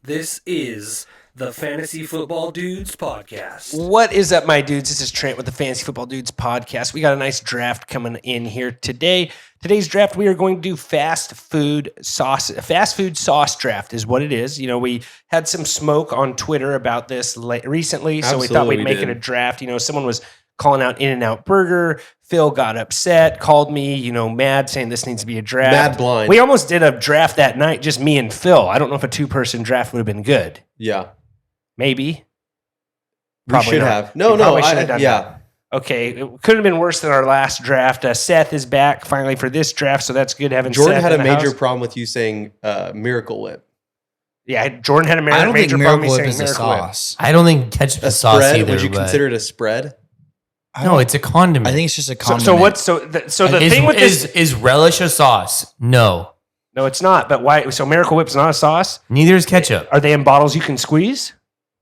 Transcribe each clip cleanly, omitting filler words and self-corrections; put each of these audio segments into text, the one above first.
This is the Fantasy Football Dudes podcast. What is up, my dudes? This is Trent with the Fantasy Football Dudes podcast. We got a nice draft coming in here today. Today's draft, we are going to do fast food sauce draft is what it is. You know, we had some smoke on Twitter about this recently, so we thought we'd make it a draft. You know, someone was calling out In-N-Out Burger. Phil got upset, called me, mad, saying this needs to be a draft. Mad blind. We almost did a draft that night, just me and Phil. I don't know if a two-person draft would have been good. Yeah. Maybe. We should have. No, that. Okay, it could have been worse than our last draft. Seth is back finally for this draft, so that's good having Jordan Seth had in a the major house. problem with you saying Miracle Whip. Yeah, Jordan had a major problem. I don't think problem Miracle saying Whip is a Miracle Whip. sauce. I don't think ketchup is sauce Spread? either. Would you consider it a spread? No, it's a condiment. I think it's just a condiment. So the thing with this is relish a sauce? No. No, it's not. But why? So Miracle Whip's not a sauce. Neither is ketchup. Are they in bottles you can squeeze?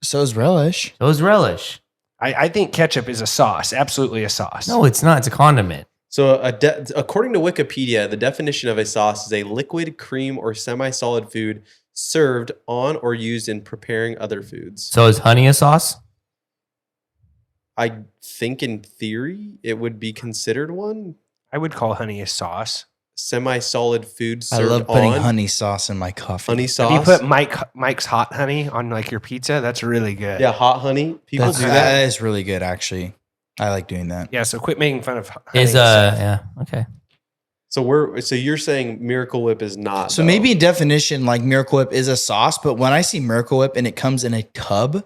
So is relish. So is relish. I think ketchup is a sauce. Absolutely a sauce. No, it's not. It's a condiment. So according to Wikipedia, the definition of a sauce is a liquid, cream, or semi-solid food served on or used in preparing other foods. So is honey a sauce? I think in theory it would be considered one. I would call honey a sauce. Semi-solid food I served love putting on. honey sauce in my coffee. Honey sauce. If you put Mike's hot honey on like your pizza, that's really good. Yeah, hot honey. People do that. That is really good, actually. I like doing that. Yeah, so quit making fun of honey. Yeah, okay. So you're saying Miracle Whip is not. So maybe in definition, like Miracle Whip is a sauce, but when I see Miracle Whip and it comes in a tub,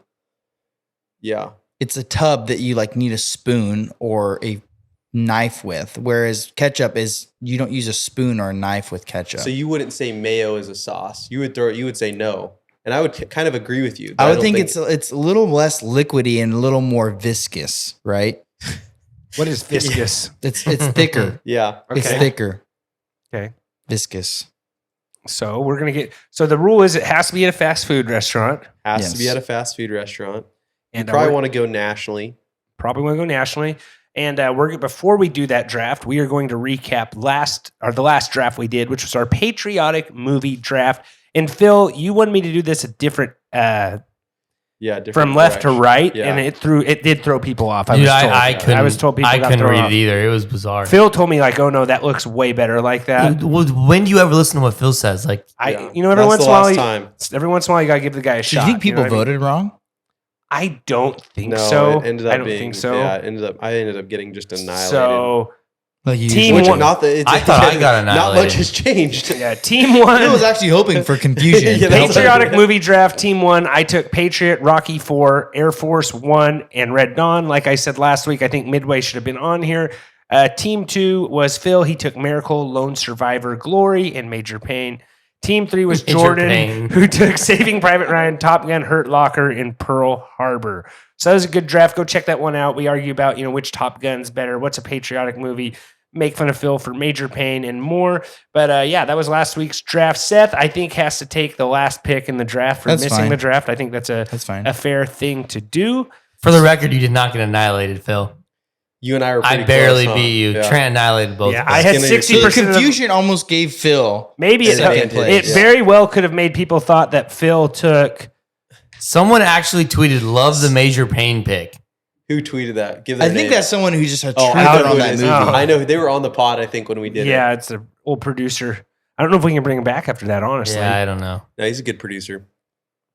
Yeah. it's a tub that you like need a spoon or a knife with, whereas ketchup is you don't use a spoon or a knife with ketchup. So you wouldn't say mayo is a sauce. You would say no. And I would kind of agree with you. I would think it's a little less liquidy and a little more viscous, right? What is viscous? It's thicker. Yeah. It's Okay. thicker. Okay. Viscous. So we're gonna get. So the rule is it has to be at a fast food restaurant, Has to be Yes. at a fast food restaurant. and Probably we're- want to go nationally. probably want to go nationally. And before we do that draft, we are going to recap the last draft we did, which was our patriotic movie draft. And Phil, you wanted me to do this a different Different from left to direction. right, Yeah. and it did throw people off. Dude, I was told people I got couldn't thrown read off. it either. It was bizarre. Phil told me like, "Oh no, that looks way better like that." When do you ever listen to what Phil says? Like, Every That's once the in a while, last time. every once in a while, you gotta give the guy a Do shot. you think people know what I mean? voted wrong? I don't think No, so. it ended up I don't being, think so. Yeah, I ended up getting just annihilated. So Like you Team Which one- not that I thought I got Not annihilated. much has changed. yeah, team one. I was actually hoping for confusion. Yeah, that's Patriotic movie draft, team one. I took Patriot, Rocky 4, Air Force 1, and Red Dawn. Like I said last week, I think Midway should have been on here. Team 2 was Phil. He took Miracle, Lone Survivor, Glory, and Major Pain. Team 3 was Major Jordan, Pain. who took Saving Private Ryan, Top Gun, Hurt Locker, and Pearl Harbor. So that was a good draft. Go check that one out. We argue about which Top Gun's better, what's a patriotic movie, make fun of Phil for Major Pain, and more. But that was last week's draft. Seth, I think, has to take the last pick in the draft for That's missing fine. the draft. I think that's fine. a fair thing to do. for the record, you did not get annihilated, Phil. You and I were I pretty barely close, huh? beat you. Yeah. Trent annihilated both. Yeah, of us. I had Skin in your teeth. 60% So the of the, confusion almost gave Phil. maybe it Advantage, yeah. very well could have made people thought that Phil took. Someone actually tweeted, "Love the Major Pain pick." Who tweeted that? Give that I think name. that's someone who just had Oh, trigger I know on who it that is. movie. I know they were on the pod. I think when we did it. Yeah, it's an old producer. I don't know if we can bring him back after that, honestly. Yeah, I don't know. No, he's a good producer.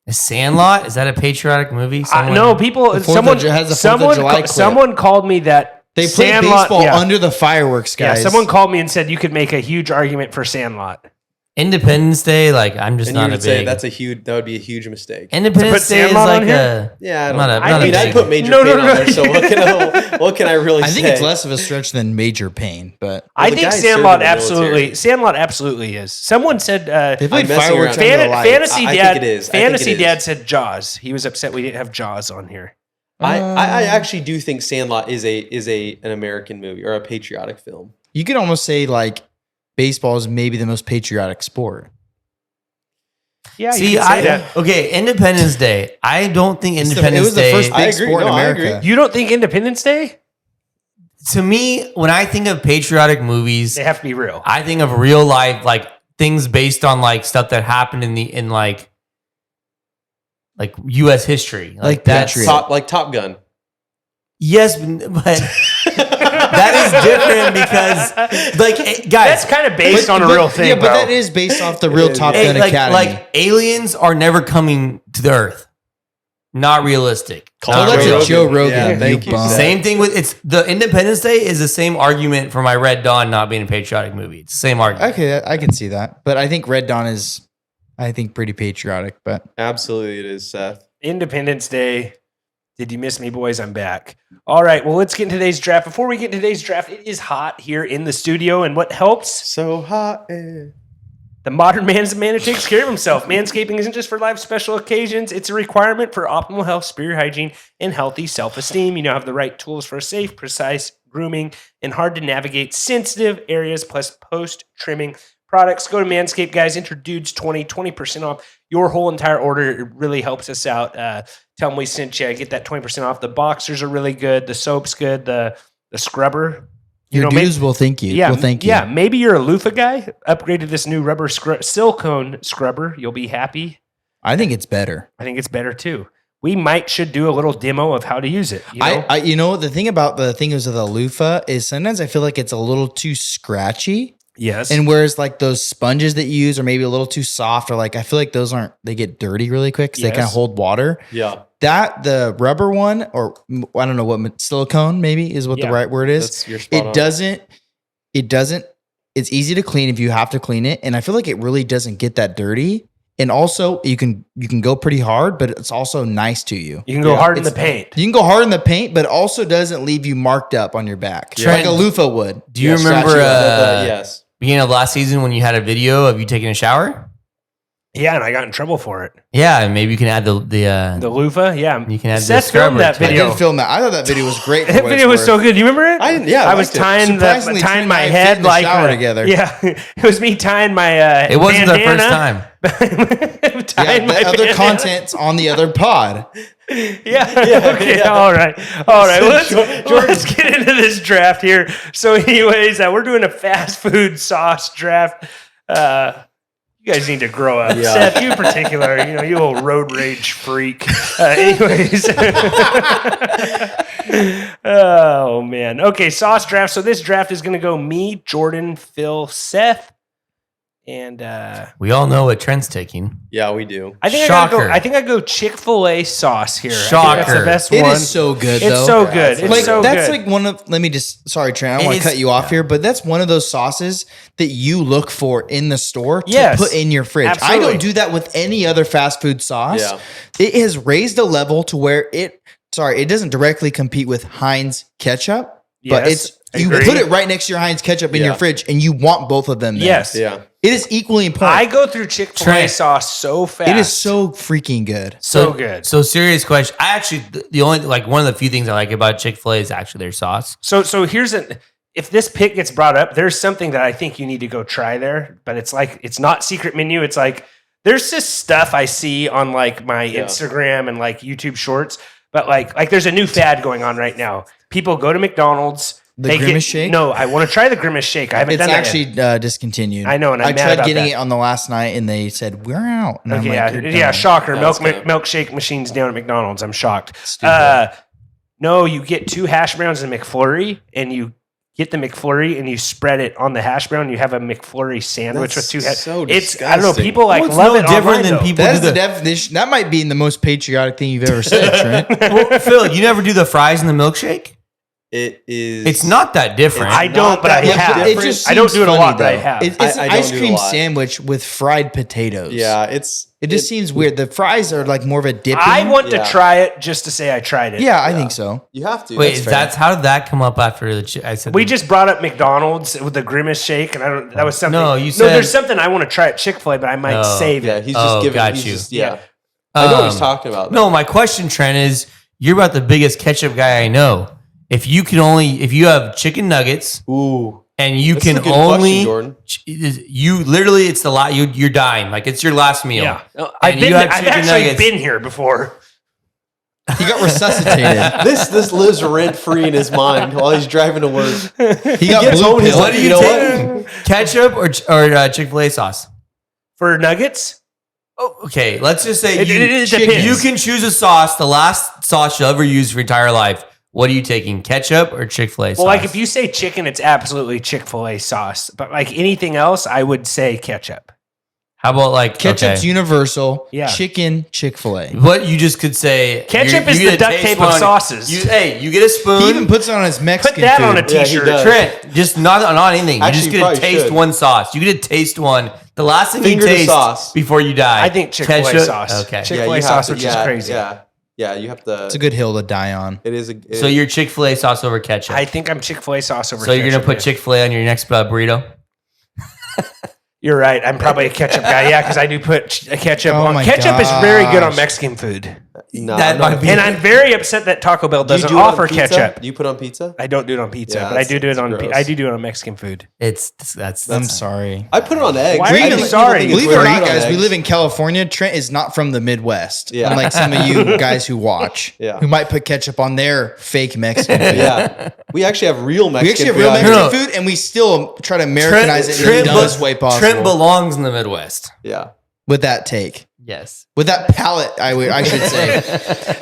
Is Sandlot? Is that a patriotic movie? No, people. The 4th of Someone, Ju- has the 4th of someone, July clip. someone called me that They played Sandlot- baseball yeah. under the fireworks, Yeah, guys. someone called me and said you could make a huge argument for Sandlot. Independence Day. Like, I'm just And you not a would say big. that would be a huge mistake. Independence To put Day is Sandlot on like here? a. Yeah, I don't Not know. a- I not a mean, I'd big- put Major No, Pain no, on no. there. So what can I really say? I think it's less of a stretch than Major Pain, but I the think guy Sandlot served in the military. Sandlot absolutely is. Someone said they played I'm messing fireworks around. under the lights. Fantasy I Dad. think it is. I think Fantasy it is. Dad said Jaws. He was upset we didn't have Jaws on here. I actually do think Sandlot is an American movie or a patriotic film. You could almost say like baseball is maybe the most patriotic sport. Yeah, See, you can say that. okay, Independence Day. I don't think It Independence was the Day. first I big agree. sport in No, I America. agree. You don't think Independence Day? To me, when I think of patriotic movies, They have to be real. I think of real life, like things based on like stuff that happened in like like U.S. history. Like that's Patriot. Top Gun. Yes, but that is different because, like, guys, That's kind of based on a real thing, Yeah, bro. but that is based off the real Top Gun Academy. like aliens are never coming to the Earth. Not realistic. Well, that's a Joe Rogan. Yeah, thank you. bum. Same thing with the Independence Day is the same argument for my Red Dawn not being a patriotic movie. It's the same argument. Okay, I can see that. But I think Red Dawn is, pretty patriotic. But Absolutely, it is, Seth. Independence Day. Did you miss me, boys? I'm back. All right. Well, let's get into today's draft. Before we get into today's draft, it is hot here in the studio. And what helps? So hot. The modern man is a man who takes care of himself. Manscaping isn't just for life special occasions. It's a requirement for optimal health, superior hygiene, and healthy self-esteem. You now have the right tools for safe, precise grooming and hard to navigate sensitive areas, plus post-trimming products. Go to Manscaped, guys. Enter Dudes20, 20% off your whole entire order. It really helps us out. Tell them we sent you. Get that 20% off. The boxers are really good. The soap's good. The scrubber. your dudes will thank you. Yeah, will thank you. Yeah, maybe you're a loofah guy. Upgraded this new rubber silicone scrubber. You'll be happy. I think it's better. I think it's better too. We should do a little demo of how to use it. You know? You know, the thing about the thing is with the loofah is sometimes I feel like it's a little too scratchy. Yes. And whereas like those sponges that you use are maybe a little too soft, or like I feel like those they get dirty really quick because they kind of hold water. Yeah. The rubber one, or I don't know what, silicone maybe is what the right word is. That's your spot on. It doesn't, it's easy to clean if you have to clean it. And I feel like it really doesn't get that dirty. And also you can go pretty hard, but it's also nice to you. You can go hard in the paint. You can go hard in the paint, but also doesn't leave you marked up on your back. Trent, like a loofah would. Do you remember yes. beginning of last season when you had a video of you taking a shower? Yeah, and I got in trouble for it. Yeah, and maybe you can add the loofah. Yeah, you can add Seth the scrubber filmed that to it. I video. did film that. I thought that video was great. That video was so good. You remember it? I was tying Surprisingly, Trent and my I fit head in the like shower together. Yeah, it was me tying my. It wasn't the bandana. first time. Tying my the other bandana. content's on the other pod. Yeah. Okay. yeah. All right. Let's get into this draft here. So, anyways, we're doing a fast food sauce draft. You guys need to grow up. Yeah. Seth, you in particular, you old road rage freak. Anyways. Oh, man. Okay, sauce draft. So this draft is going to go me, Jordan, Phil, Seth, and We all know what Trent's taking. Yeah, we do. I think Shocker. I think I go Chick-fil-A sauce here. I think Shocker. that's the best It one. is so good, It's though. so good. It's like so that's good. like one of. Let me just. Sorry, Trent. I don't It want is- to cut you off here, but that's one of those sauces that you look for in the store to Yes, put in your fridge. absolutely. I don't do that with any other fast food sauce. Yeah. It has raised a level to where it doesn't directly compete with Heinz ketchup, but Yes, you agree. put it right next to your Heinz ketchup in your fridge, and you want both of them there. Yes. Yeah. It is equally important. I go through Chick-fil-A Trent. sauce so fast. It is so freaking good. So good. So serious question. I actually the only one of the few things I like about Chick-fil-A is actually their sauce. So here's if this pick gets brought up, there's something that I think you need to go try there, but it's not secret menu. It's like there's this stuff I see on like my Instagram and like YouTube shorts, but like there's a new fad going on right now. People go to McDonald's. The Grimace shake? No, I want to try the Grimace shake. I haven't It's done that actually yet. discontinued. I know, and I'm I mad tried about getting that. it on the last night, and they said we're out. And I'm Okay, like, "You're yeah, done." shocker. That's good. Milkshake machines down at McDonald's. I'm shocked. Stupid. No, you get 2 hash browns and a McFlurry, and you get the McFlurry and you spread it on the hash brown. You have a McFlurry sandwich That's with 2 hash. so It's I don't know. disgusting. People like Well, it's love no it. different online, than though. people- That is do the the- definition. That might be the most patriotic thing you've ever said, Trent. Well, Phil, you never do the fries in the milkshake? It is. It's not that different. I don't, but I that have. different. It just I don't seems do it a funny, lot, but I though. have. It's I an don't ice do it a cream lot. sandwich with fried potatoes. Yeah, It just seems weird. The fries are like more of a dipping. I want to Yeah. try it just to say I tried it. Yeah, I think so. You have to. Wait, That's fair. how did that come up after I said We just brought up McDonald's with the Grimace shake, and that was something. No, you said- there's something I want to try at Chick-fil-A, but I might Oh. save Yeah, it. he's just giving. got he's you. Just, yeah. I know what he's talking about. No, my question, Trent, is you're about the biggest ketchup guy I know. If you have chicken nuggets Ooh. and you That's can a good only, question, Jordan. you literally, it's the lot you're dying. Like it's your last meal. Yeah, And you have I've chicken actually nuggets. been here before. He got resuscitated. This lives rent free in his mind while he's driving to work. He got gets blue home, he's pill. What do you You know take? Ketchup or Chick-fil-A sauce? For nuggets, Oh, okay, let's just say It depends. you can choose a sauce, the last sauce you'll ever use for your entire life. What are you taking, ketchup or Chick-fil-A sauce? Well, like if you say chicken, it's absolutely Chick-fil-A sauce. But like anything else, I would say ketchup. How about like Ketchup's okay. universal. Yeah. Chicken, Chick-fil-A. What you just could say. Ketchup you is get the a duct taste tape of one. sauces. You get a spoon. He even puts it on his Mexican Put that food. on a Yeah, he t-shirt. does. Trent, just not anything. You Actually, just you get to probably taste should. one sauce. You get to taste one. The last thing Finger you to taste sauce. before you die. I think Chick-fil-A Ketchup? sauce. Okay. Chick-fil-A you have sauce, to- which is crazy. Yeah, you have to. It's a good hill to die on. It is So you're Chick-fil-A sauce over ketchup. I think I'm Chick-fil-A sauce over so you're gonna ketchup, put yeah. Chick-fil-A on your next burrito? You're right. I'm probably a ketchup guy. Yeah, because I do put ketchup Oh on. my Ketchup is very good on gosh. Mexican food. No, That I'm not might a be- And I'm very upset that Taco Bell Do you doesn't do it on offer pizza? ketchup. Do you put on pizza? I don't do it on pizza, Yeah, but I do do it that's on. gross. I do do it on Mexican food. That's I'm sorry. I put it on eggs. Why are I you think sorry? people think Believe it's it or weird not, to put it guys, on we eggs. live in California. Trent is not from the Midwest. Yeah. Unlike some of you guys who watch, Yeah. who might put ketchup on their fake Mexican food. Yeah, we actually have real Mexican. We actually have food real out here. Mexican food, and we still try to Americanize it in the dumbest way possible. Trent belongs in the Midwest. Yeah, with that take. Yes. With that palate, I should say.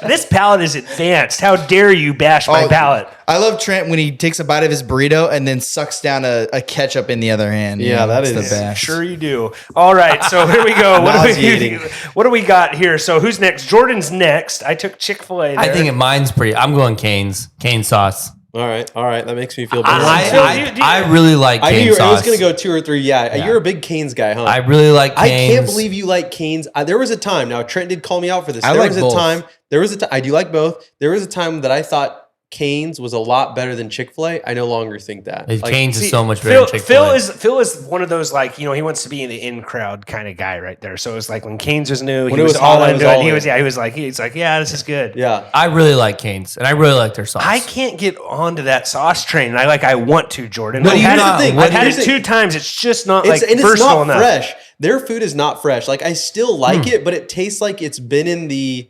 This palate is advanced. How dare you bash my Oh, palate? I love Trent when he takes a bite of his burrito and then sucks down a ketchup in the other hand. Yeah, that that's is- the best. Sure you do. All right, so here we go. Nauseating. What do we got here? So who's next? Jordan's next. I took Chick-fil-A there. I think mine's pretty. I'm going Cane's. Cane sauce. all right, that makes me feel better. I really like I knew cane you were, I was sauce. going to go 2 or 3. Yeah, you're a big Cane's guy, huh? I really like I Cane's. can't believe you like Cane's. There was a time. Now Trent did call me out for this. I There like was a both. time. There was a time. I do like both. There was a time that I thought Cane's was a lot better than Chick-fil-A. I no longer think that. Like, Cane's See, is so much better than Chick-fil-A. Phil is one of those, like, he wants to be in the in crowd kind of guy right there. So it was like when Cane's was new, When he it was was all hot, I into was it. all He in. was like, yeah, this is good. yeah. I really like Cane's, and I really like their sauce. I can't get onto that sauce train. I want to, Jordan. What I've do you had not- it, what I've had here's it the- 2 times. It's just not It's, like and it's versatile not enough. fresh. Their food is not fresh. Like I still like it, but it tastes like it's been in the,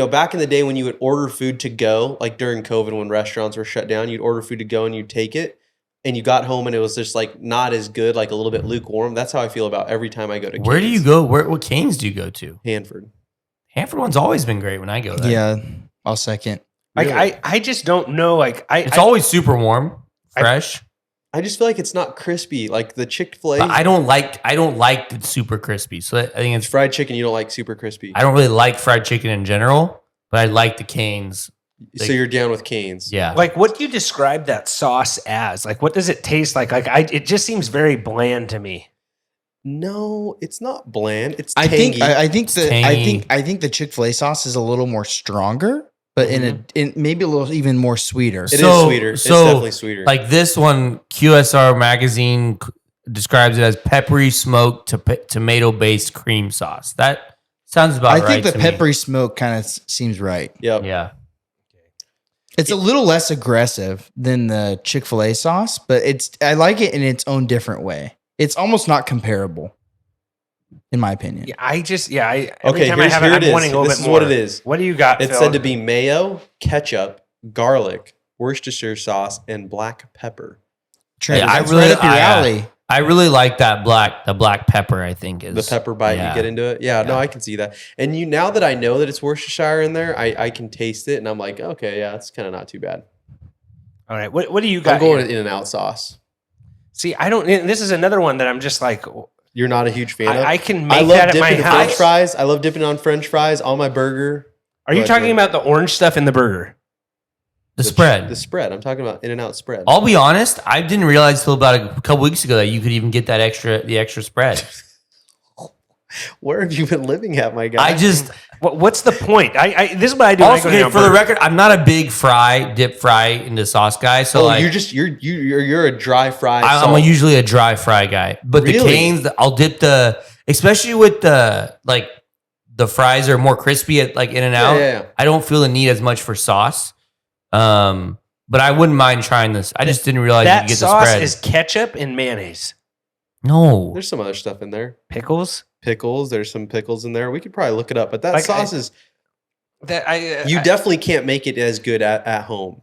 back in the day when you would order food to go, like during COVID when restaurants were shut down, you'd order food to go and you'd take it and you got home and it was just like not as good, like a little bit lukewarm. That's how I feel about every time I go to Where do Cane's. you go? What Cane's do you go to? Hanford. Hanford one's always been great when I go there. Yeah, I'll second. Like I just don't know. It's always super warm, fresh. I just feel like it's not crispy. Like the Chick-fil-A But I don't like the super crispy. So I think it's. fried chicken, you don't like super crispy. I don't really like fried chicken in general, but I like the Cane's. So you're down with Cane's. Yeah. Like, what do you describe that sauce as? Like, what does it taste like? It just seems very bland to me. No, it's not bland. It's I tangy. think tangy. I think the Chick-fil-A sauce is a little more stronger, but in maybe a little even more sweeter. It is sweeter. It's definitely sweeter. Like this one, QSR magazine describes it as peppery smoked tomato-based cream sauce. That sounds about I right. think the to me. peppery smoke kind of seems right. yep. Yeah. It's a little less aggressive than the Chick-fil-A sauce, but I like it in its own different way. It's almost not comparable, in my opinion. Yeah, every Okay, time I have it, here I'm it is. wanting a little This bit is more. what it is. What do you got, It's Phil? said to be mayo, ketchup, garlic, Worcestershire sauce, and black pepper. Trent, Yeah, that's right up your alley. I really like the black pepper. I think is The pepper bite, yeah. you get into it. Yeah, no, I can see that. And now that I know that it's Worcestershire in there, I can taste it, and I'm like, okay, yeah, it's kind of not too bad. All right, what do you got? I'm going here? with In-N-Out sauce. See, I don't. This is another one that I'm just like, You're not a huge fan of? I can I make love that at my dipping French house. fries. I love dipping on French fries on my burger. Are you But, talking about the orange stuff in the burger? The spread. The spread. I'm talking about In-N-Out spread. I'll be honest. I didn't realize till about a couple weeks ago that you could even get the extra spread. Where have you been living at, my guy? I just What's the point? This is what I do. when I also go to okay, for the Alberta. record, I'm not a big dip fry into sauce guy. So Oh, like, you're a dry fry. I'm usually a dry fry guy. But the Really? Cane's, I'll dip especially with the fries are more crispy at like In-N-Out. Yeah. I don't feel the need as much for sauce. But I wouldn't mind trying this. I just didn't realize you That could get the sauce spread. is ketchup and mayonnaise, No. There's some other stuff in there. pickles. Pickles. There's some pickles in there. We could probably look it up, but that Like, sauce is. That You definitely can't make it as good at home.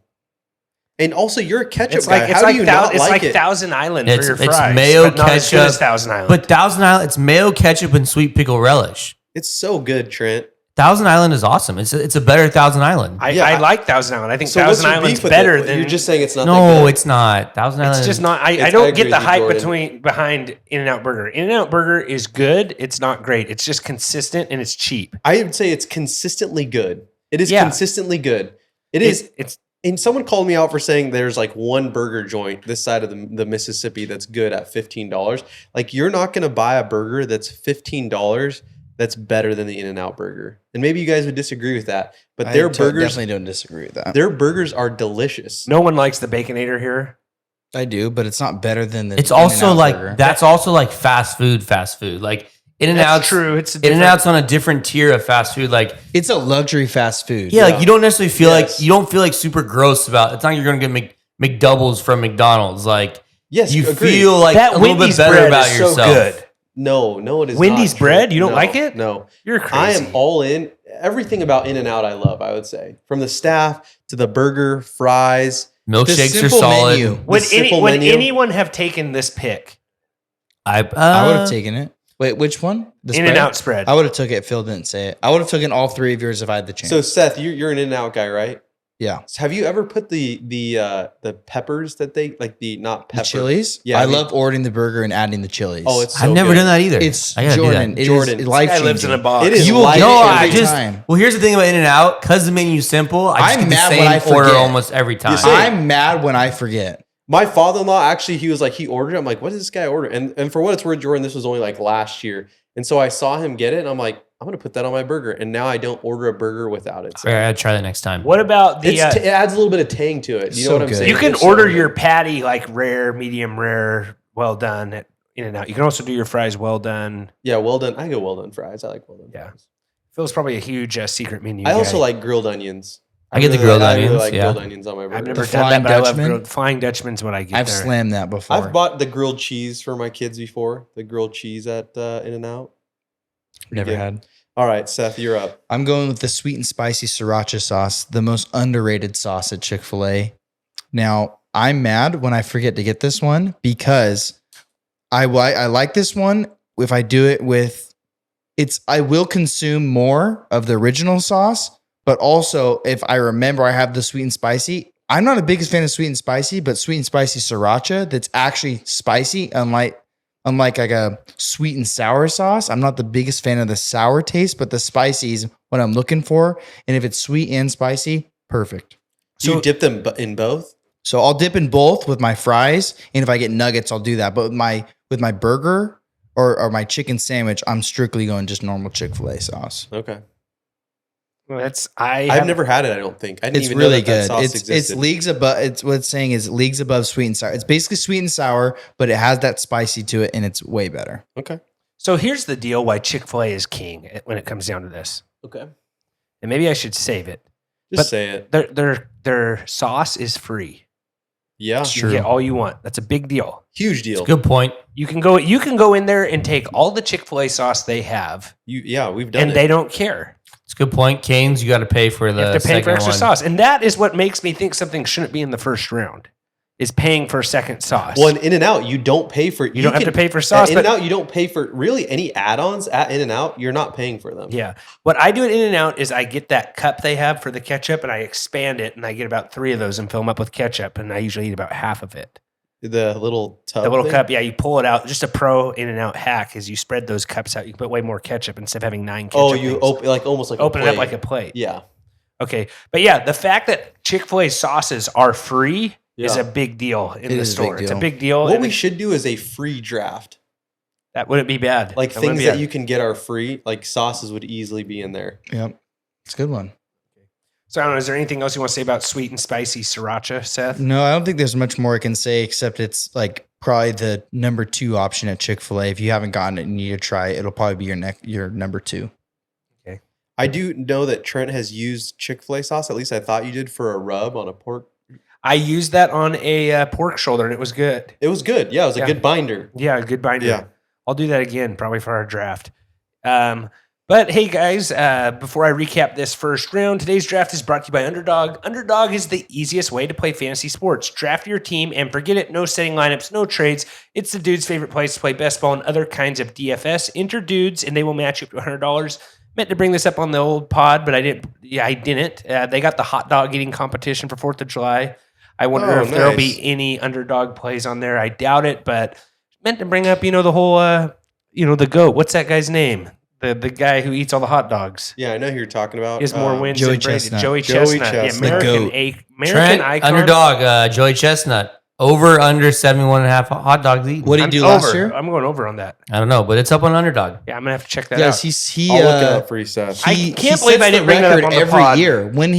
And also, you're a ketchup It's guy. like it's How do you not it's like like it? Thousand Island It's- for your it's fries, mayo, but not as good ketchup, as Thousand Island. But Thousand Island, it's mayo, ketchup, and sweet pickle relish. It's so good, Trent. Thousand Island is awesome. It's a better Thousand Island. I like Thousand Island. I think So what's Thousand your Island's beef with better it? than. You're just saying it's not that No, good. it's not. Thousand Island. It's just not. I I don't agree get the with you, hype Jordan. behind In-N-Out Burger. In-N-Out Burger is good. It's not great. It's just consistent and it's cheap. I would say it's consistently good. It is Yeah. consistently good. It is. It's And someone called me out for saying there's like one burger joint this side of the Mississippi that's good at $15. Like, you're not going to buy a burger that's $15 that's better than the In-N-Out burger. And maybe you guys would disagree with that, but their burgers, definitely don't disagree with that. their burgers are delicious. no one likes the Baconator here. I do, but it's not better than the. It's also In-N-Out like burger. that's also like fast food. Like In and That's Out's true. It's a In and Out's on a different tier of fast food. Like It's a luxury fast food. yeah, like you don't necessarily feel Yes. like you don't feel like super gross about. It's not like you're gonna get McDoubles from McDonald's. Like Yes, you agreed. feel like That a little Wendy's bit better bread about is yourself. so good. No, it is Wendy's not true. bread? You don't No, like it? No. You're I crazy. am all in. Everything about In-N-Out I love, I would say. From the staff to the burger, fries. Milkshakes are simple solid. menu. Would, simple would menu. anyone have taken this pick? I I would have taken it. Wait, which one? The In-N-Out spread. I would have took it. Phil didn't say it. I would have taken all three of yours if I had the chance. So Seth, you're an In-N-Out guy, right? yeah, So have you ever put the peppers that they like the not the pepper chilies. Yeah, I I mean- love ordering the burger and adding the chilies. Oh, it's so I've never good. done that either. it's I gotta do Jordan. that. It Jordan. is This life Guy lives in a changing. box. It is You will life get No, it I every just time. well. Here's the thing about In and Out, because the menu's simple. I just I'm get the mad same when I order forget. almost every time. Same. I'm mad when I forget. My father-in-law actually, he was like, he ordered it. I'm like, what did this guy order? And for what it's worth, Jordan, this was only like last year. And so I saw him get it and I'm like, I'm going to put that on my burger. And now I don't order a burger without it. So I gotta try that next time. What about the? it adds a little bit of tang to it. You know So what I'm good. saying? You can It's so order good. your patty like rare, medium rare, well done at In-N-Out. You can also do your fries well done. Yeah, well done. I go well done fries. I like well done Yeah. fries. Phil's probably a huge secret menu. I also guy. like grilled onions. I get the really grilled like- I really onions, like yeah. grilled onions on my burger. I've never The done that, Flying but I love Dutchman? grilled. Flying Dutchman's what I get I've there. slammed that before. I've bought the grilled cheese for my kids before. The grilled cheese at In-N-Out. Never good. had. All right, Seth, you're up. I'm going with the sweet and spicy sriracha sauce, the most underrated sauce at Chick-fil-A. Now, I'm mad when I forget to get this one because I like this one if I do it with I will consume more of the original sauce, but also if I remember I have the sweet and spicy. I'm not a biggest fan of sweet and spicy, but sweet and spicy sriracha that's actually spicy, unlike like a sweet and sour sauce. I'm not the biggest fan of the sour taste, but the spicy is what I'm looking for. And if it's sweet and spicy, perfect. Do you dip them in both? So I'll dip in both with my fries, and if I get nuggets, I'll do that. But with my burger or my chicken sandwich, I'm strictly going just normal Chick-fil-A sauce. Okay. Well, I've never had it, I don't think. I didn't It's even really know that good. sauce It's existed. leagues above. It's what it's saying is leagues above sweet and sour. It's basically sweet and sour, but it has that spicy to it, and it's way better. Okay. So here's the deal: why Chick-fil-A is king when it comes down to this. Okay. And maybe I should save it. Just But say it. Their sauce is free. Yeah. You can get all you want. That's a big deal. Huge deal. Good point. You can go in there and take all the Chick-fil-A sauce they have, We've done and it. they don't care. It's a good point. Cane's, you got to pay for the You have to pay for second extra one. sauce, and that is what makes me think something shouldn't be in the first round. Is paying for second sauce. Well, in In-N-Out, you don't pay for. You don't have can- to pay for sauce, At but- In-N-Out, you don't pay for really any add-ons at In-N-Out. You're not paying for them. Yeah. What I do at In-N-Out is I get that cup they have for the ketchup and I expand it and I get about 3 of those and fill them up with ketchup and I usually eat about half of it. The little tub. The little thing? cup, yeah, you pull it out. Just a pro In-N-Out hack is you spread those cups out. You can put way more ketchup instead of having 9 ketchup. Oh, you things. almost like open a it up plate. like a plate. Yeah. Okay. But yeah, the fact that Chick-fil-A sauces are free is Yeah. a big deal in It the is a big store. It's a deal. big deal. What and we should do is a free draft. that wouldn't be bad. Like That wouldn't things be that bad. you can get are free. Like sauces would easily be in there. Yep, it's a good one. So I don't know, is there anything else you want to say about sweet and spicy siracha, Seth? No, I don't think there's much more I can say except it's like probably the number 2 option at Chick-fil-A. If you haven't gotten it and you need to try it, it'll probably be your number 2. I do know that Trent has used Chick-fil-A sauce. At least I thought you did for a rub on a pork. I used that on a pork shoulder and it was good. It was good. Yeah, it was a Yeah. good binder. Yeah, a good binder. Yeah. I'll do that again, probably for our draft. But But hey, guys, before I recap this first round, today's draft is brought to you by Underdog. Underdog is the easiest way to play fantasy sports. Draft your team and forget it. No setting lineups, no trades. It's the dude's favorite place to play best ball and other kinds of DFS. Enter dudes, and they will match you up to $100. Meant to bring this up on the old pod, but I didn't. Yeah, I didn't. They got the hot dog eating competition for 4th of July. I wonder if there'll be any Underdog plays on there. I doubt it, but meant to bring up, the whole, the GOAT. What's that guy's name? The guy who eats all the hot dogs. Yeah, I know who you're talking about. He has more wins Joey than Brady. Chestnut. Joey Joey Chestnut. Chestnut. Yeah, The American Trent, icon. Underdog, Joey Chestnut. Over under 71.5 hot dogs eaten. What did I'm he do last over. year? I'm going over on that. I don't know, but it's up on Underdog. Yeah, I'm going to have to check that Yes, out. he I'll look it up for you, Seth. I can't believe sets I didn't the bring that up record on the every pod. year. When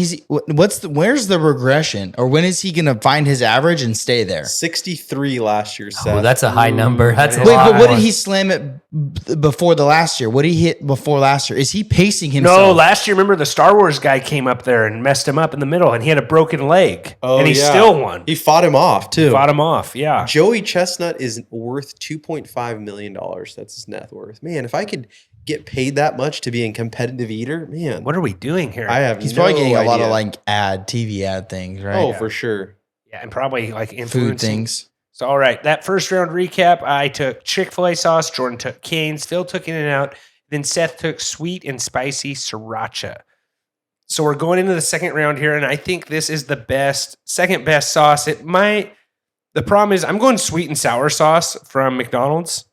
where's the regression, or when is he going to find his average and stay there? 63 last year, Seth. Oh, that's a high number. That's a Wait, lot. but what did he slam it before the last year? What did he hit before last year? Is he pacing himself? No, last year, remember the Star Wars guy came up there and messed him up in the middle, and he had a broken leg, and he still won. He fought him off, too. Fought him off, yeah. Joey Chestnut is worth $2.5 million. That's his net worth. Man, if I could get paid that much to be a competitive eater, man. What are we doing here? I have He's no probably getting a lot of idea. TV ad things, right? Oh, for sure. Yeah, and probably like Food influencing. things. So, all right, that first round recap, I took Chick-fil-A sauce, Jordan took Cain's, Phil took In-N-Out, then Seth took sweet and spicy sriracha. So we're going into the second round here, and I think this is the second best sauce. The problem is I'm going sweet and sour sauce from McDonald's.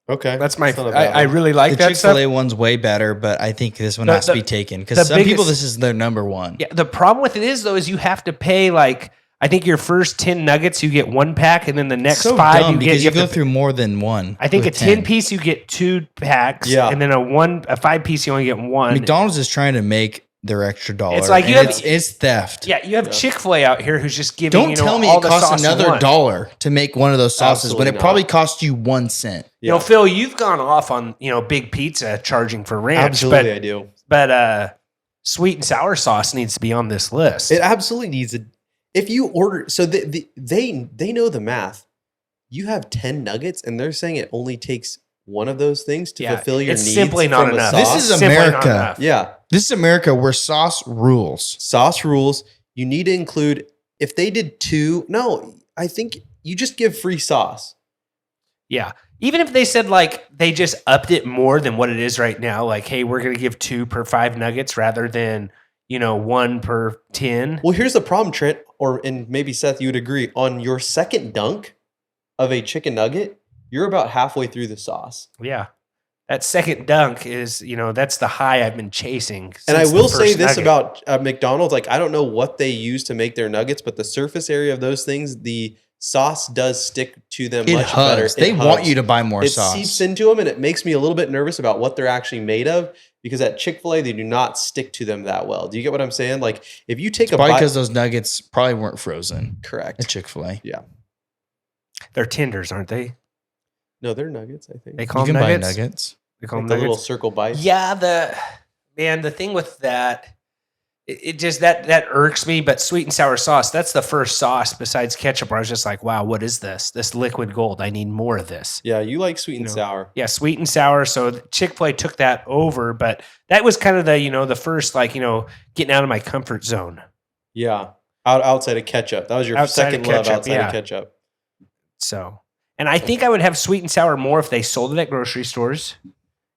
Okay. That's not a bad I one. really like The that stuff. Chick-fil-A one's way better, but I think this one The- has to the- be taken the because some biggest- people this is their number one. Yeah, the problem with it is though, is you have to pay I think your first 10 nuggets you get one pack, and then the next So 5 dumb you because get. you go through more than one. I think a with 10 piece you get 2 packs, Yeah. and then a 5 piece you only get 1. McDonald's is trying to make their extra dollar. It's like you and have- it's theft. Yeah, you have Chick-fil-A out here who's just giving. Don't tell me all it the costs sauce you another want. dollar to make one of those sauces Absolutely when it not. probably costs you 1 cent. You know, Phil, you've gone off on Big Pizza charging for ranch, Absolutely, I do. but sweet and sour sauce needs to be on this list. It absolutely needs it. If you order, so they know the math. You have 10 nuggets, and they're saying it only takes one of those things to fulfill your it's needs. simply not from a enough. sauce. This is Simply not America. enough. Yeah. This is America where sauce rules. Sauce rules. You need to include, if they did 2, no, I think you just give free sauce. Yeah. Even if they said they just upped it more than what it is right now, hey, we're going to give 2 per 5 nuggets rather than 1 per 10. Well, here's the problem, Trent, and maybe Seth, you would agree. On your second dunk of a chicken nugget, you're about halfway through the sauce. Yeah. That second dunk is, that's the high I've been chasing. And I since will the say first this nugget. about McDonald's. I don't know what they use to make their nuggets, but the surface area of those things, the sauce does stick to them It much hugs. better. They want you to buy more It sauce. seeps into them, and it makes me a little bit nervous about what they're actually made of, because at Chick-fil-A, they do not stick to them that well. Do you get what I'm saying? If you take Probably bite, because those nuggets probably weren't frozen at correct. Chick-fil-A. They're tenders, aren't they? No, they're nuggets, I think. They You call can them buy nuggets. nuggets. They call Like them the little nuggets. circle bites. Yeah, the thing with that, it just that irks me. But sweet and sour sauce, that's the first sauce besides ketchup where I was just like, wow, what is this? This liquid gold. I need more of this. Yeah, you like sweet and sour. Yeah, sweet and sour. So Chick-fil-A took that over, but that was kind of the first getting out of my comfort zone. Yeah. Outside of ketchup. That was your Outside second of love ketchup, outside yeah. of ketchup. So, and I think I would have sweet and sour more if they sold it at grocery stores,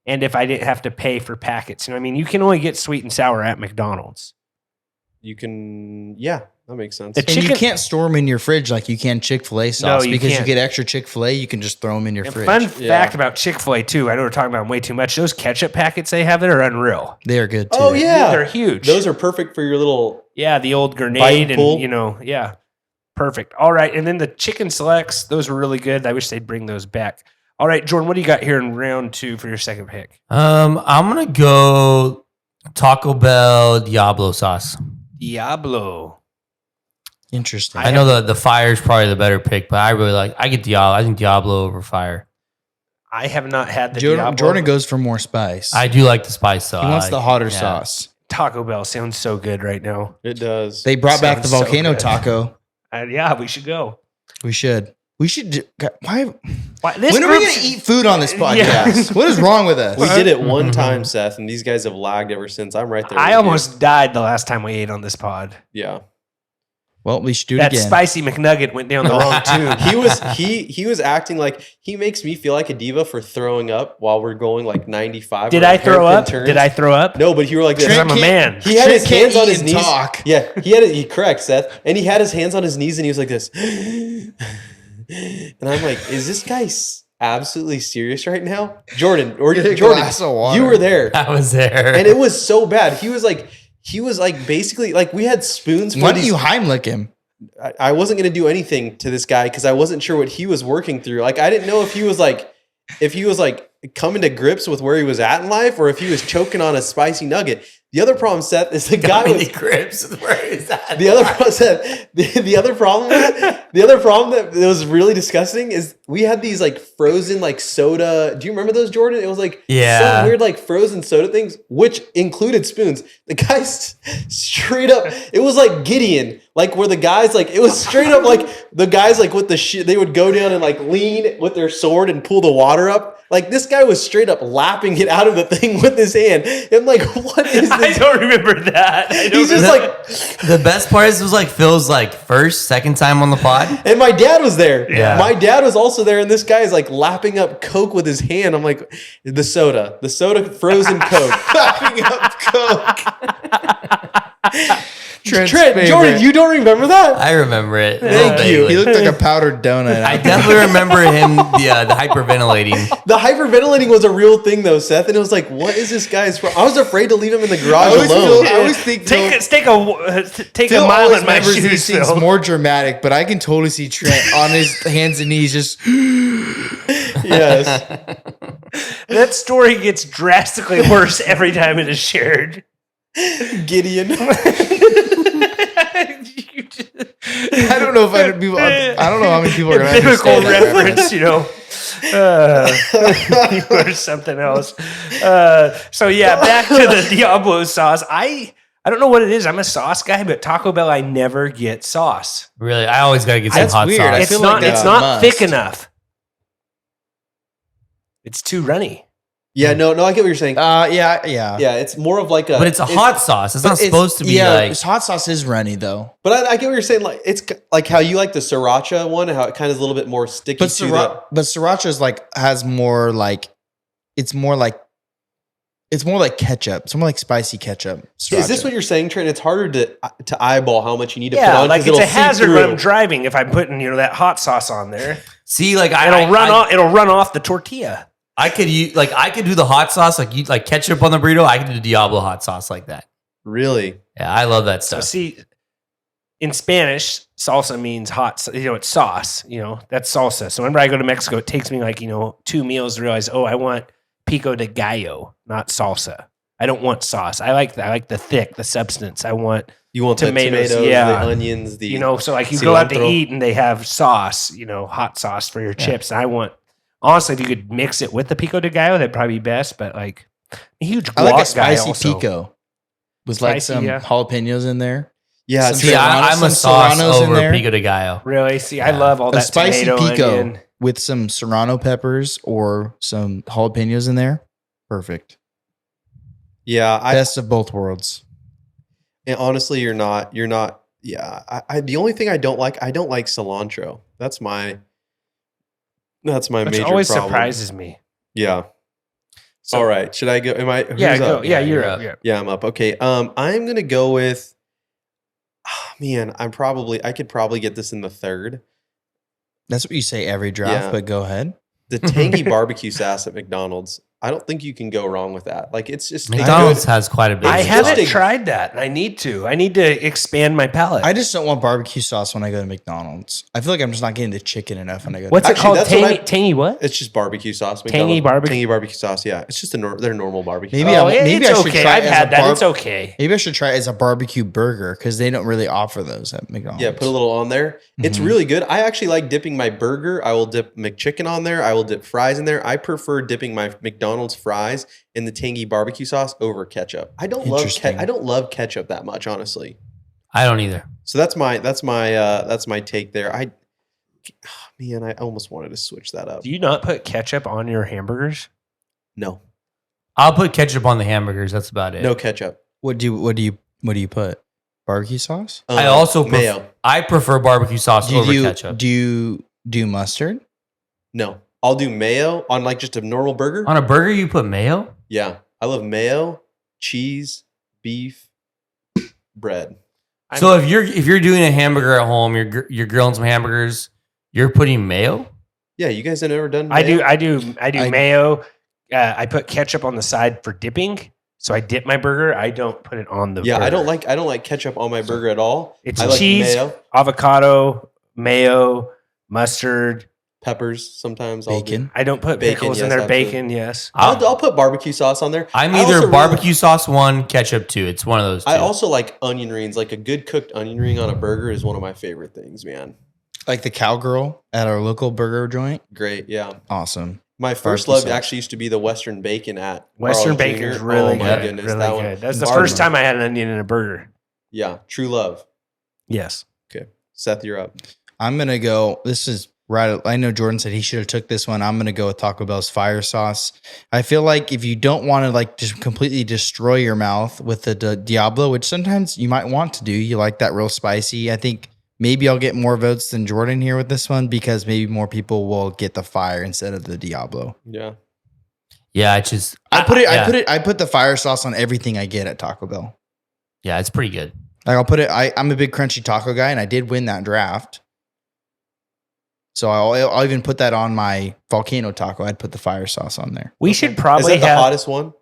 and if I didn't have to pay for packets. You can only get sweet and sour at McDonald's. You can, yeah, that makes sense. The And you chicken- can't store them in your fridge like you can Chick-fil-A sauce you because can't. you get extra Chick-fil-A. You can just throw them in your And fridge. fun Yeah. fact about Chick-fil-A too, I know we're talking about them way too much. Those ketchup packets they have there are unreal. They are good too. Oh, yeah. They're huge. Those are perfect for your little, yeah, the old grenade Bite and pull. and yeah. Perfect. All right, and then the chicken selects, those were really good. I wish they'd bring those back. All right, Jordan, what do you got here in round 2 for your second pick? I'm gonna go Taco Bell Diablo sauce. Diablo. Interesting. I know the fire is probably the better pick, but I get Diablo. I think Diablo over fire. I have not had the Jordan, Diablo. Jordan goes for more spice. I do like the spice sauce. he wants the hotter Yeah. sauce. Taco Bell sounds so good right now. it does. They brought back the Sounds so volcano good. taco. Yeah, we should go. We should. We should. Why? This When are we group's- going to eat food on this podcast? Yeah. What is wrong with us? We did it one time, Seth, and these guys have lagged ever since. I'm right there. I with you. almost died the last time we ate on this pod. Yeah. Well, we should do it That again. spicy McNugget went down the wrong tube. He was acting like he makes me feel like a diva for throwing up while we're going like 95. Did or I throw hairpin up? turns. Did I throw up? No, but you were like this. Because I'm a man. He had his Trent hands can't on eat his and knees. talk. Yeah, correct, Seth. And he had his hands on his knees and he was like this. And I'm like, is this guy absolutely serious right now? Jordan, Get a Jordan, glass of water. you were there. I was there. And it was so bad. He was like basically like we had spoons for Why don't these. you Heimlich him? I wasn't going to do anything to this guy because I wasn't sure what he was working through. Like, I didn't know if he was like coming to grips with where he was at in life or if he was choking on a spicy nugget. The other problem, Seth, is the guy was grips with where is that? the other problem, Seth, the other problem that was really disgusting is we had these like frozen like soda. Do you remember those, Jordan? It was like Yeah. some weird like frozen soda things, which included spoons. The guys straight up, it was like Gideon, like where the guys like it was straight up like the guys like with the shit they would go down and like lean with their sword and pull the water up. Like this guy was straight up lapping it out of the thing with his hand. I'm like, what is I this? don't remember that. He's just like, The best part is it was like Phil's like first, second time on the pod. and my dad was there. Yeah. My dad was also there, and this guy is like lapping up Coke with his hand. I'm like, the soda, frozen Coke. Lapping up Coke. Trent's Trent, favorite. Jordan, you don't remember that? I remember it. Thank you. He looked like a powdered donut. I definitely remember him the hyperventilating. The hyperventilating was a real thing, though, Seth. And it was like, what is this guy's? I was afraid to leave him in the garage alone. I always think take a Phil mile always in my remembers these shoes, things Phil. more dramatic, but I can totally see Trent on his hands and knees just Yes. That story gets drastically worse every time it is shared. Gideon. I don't know if I don't know how many people are going to Biblical understand that reference, you know, or something else. So yeah, back to the Diablo sauce. I don't know what it is. I'm a sauce guy, but Taco Bell, I never get sauce. Really, I always gotta get some That's hot weird. sauce. I It's feel not. like that's It's a not must. thick enough. It's too runny. Yeah, no, I get what you're saying. Yeah. Yeah, it's more of like a. But it's a hot sauce. It's not But supposed to be yeah, like. hot sauce is runny though. But I get what you're saying. Like it's like how you like the sriracha one, how it kind of is a little bit more sticky. But to the, sriracha is like has more like it's more like ketchup. It's more like spicy ketchup. Is this what you're saying, Trent? It's harder to eyeball how much you need to put Yeah, on. like 'cause it's it'll a seep hazard through. when I'm driving. If I'm putting that hot sauce on there, See, like it'll run off the tortilla. I could use I could do the hot sauce like you like ketchup on the burrito. I could do Diablo hot sauce like that. Really? Yeah, I love that So stuff. see, in Spanish, salsa means hot. It's sauce. That's salsa. So whenever I go to Mexico, it takes me 2 meals to realize, I want pico de gallo, not salsa. I don't want sauce. I like the thick, the substance. I want You want Tomatoes, the tomatoes, yeah. the onions, the you go out to cilantro. eat and they have sauce, hot sauce for your chips. And I want, honestly, if you could mix it with the pico de gallo, that'd probably be best. But a huge I like a guac guy spicy also. pico with like Spicy, some yeah. jalapenos in there. Yeah, Some See, Serrano- I'm a some sauce Serranos in over there. pico de gallo. Really? See, I Yeah. love all A that spicy tomato, pico onion. with some serrano peppers or some jalapenos in there. Perfect. yeah. Best of both worlds. And honestly, you're not. Yeah. The only thing I don't like cilantro. That's my Which major always problem. surprises me. Yeah. So- All right. Should I go? Am I? Who's Yeah, go. up? Yeah, Yeah, you're you're up. up. Yeah. Yeah, I'm up. Okay. I'm gonna go with. Man, I could probably get this in the third. That's what you say every draft, Yeah. but go ahead. The tangy barbecue sauce at McDonald's. I don't think you can go wrong with that. Like it's just a McDonald's good- has quite a bit. I It's haven't just a- tried that. And I need to. I need to expand my palate. I just don't want barbecue sauce when I go to McDonald's. I feel like I'm just not getting the chicken enough when I go. What's to it Actually, called? that's what Tangy, tangy what? It's just barbecue sauce. Tangy McDonald's- barbecue? Tangy barbecue sauce. Yeah, it's just their normal barbecue. Maybe sauce. maybe I it's should okay. try I've it as had a that. barb- It's okay. Maybe I should try it as a barbecue burger because they don't really offer those at McDonald's. Yeah, put a little on there. It's Mhm. really good. I actually like dipping my burger. I will dip McChicken on there. I will dip fries in there. I prefer dipping my McDonald's fries in the tangy barbecue sauce over ketchup. I don't love ketchup that much, honestly. I don't either. So that's my take there. Man, I almost wanted to switch that up. Do you not put ketchup on your hamburgers? No, I'll put ketchup on the hamburgers. That's about it. no ketchup. What do you put? Barbecue sauce? I also mayo. I prefer barbecue sauce over ketchup. Do you do mustard? No, I'll do mayo on like just a normal burger. On a burger, you put mayo? Yeah, I love mayo, cheese, beef, bread. So if you're doing a hamburger at home, you're grilling some hamburgers, you're putting mayo? Yeah, you guys have never done mayo? I do mayo. I put ketchup on the side for dipping. So I dip my burger. I don't put it on the burger. I don't like ketchup on my burger at all. It's I like cheese, mayo, avocado, mayo, mustard, peppers sometimes. Bacon. I don't put Bacon, pickles in yes, there. absolutely. Bacon, yes. I'll put barbecue sauce on there. I'm I either also barbecue sauce 1, ketchup 2. It's one of those two. I also like onion rings. Like a good cooked onion ring on a burger is one of my favorite things, man. Like the cowgirl at our local burger joint? Great, yeah. Awesome. My first Barbecue love sauce. actually used to be the Western bacon at Western Carl's bacon is Jr. really Oh my good. goodness, really that one. good. That's the Barbecue. first time I had an onion in a burger. Yeah, true love. Yes. Okay, Seth, you're up. I'm going to go. This is right. I know Jordan said he should have took this one. I'm going to go with Taco Bell's fire sauce. I feel like if you don't want to like just completely destroy your mouth with the Diablo, which sometimes you might want to do, you like that real spicy. I think maybe I'll get more votes than Jordan here with this one because maybe more people will get the fire instead of the Diablo. Yeah. Yeah, it's just I put the fire sauce on everything I get at Taco Bell. Yeah, it's pretty good. Like I'll put it. I'm a big crunchy taco guy, and I did win that draft. So I'll even put that on my volcano taco. I'd put the fire sauce on there. We should Is probably that the have hottest one?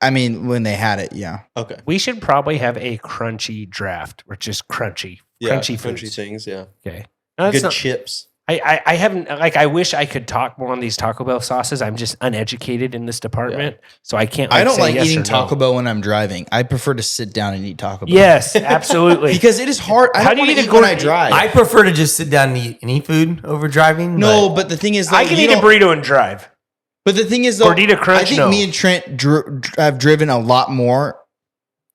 I mean, when they had it, yeah. Okay. we should probably have a crunchy draft, which is crunchy. Yeah, Crunchy crunchy foods. things, yeah. Okay. No, that's Good not- chips. I haven't like I wish I could talk more on these Taco Bell sauces. I'm just uneducated in this department, so I can't. I don't say like yes eating or no. Taco Bell when I'm driving. I prefer to sit down and eat Taco Bell. Yes, absolutely. Because it is hard. I How don't do you want to eat a eat when I gourmet- drive. I prefer to just sit down and eat any food over driving. no, but the thing is, though, I can you eat a don't- burrito and drive. But the thing is, though, Gordita Crunch, I think no. me and Trent have driven a lot more.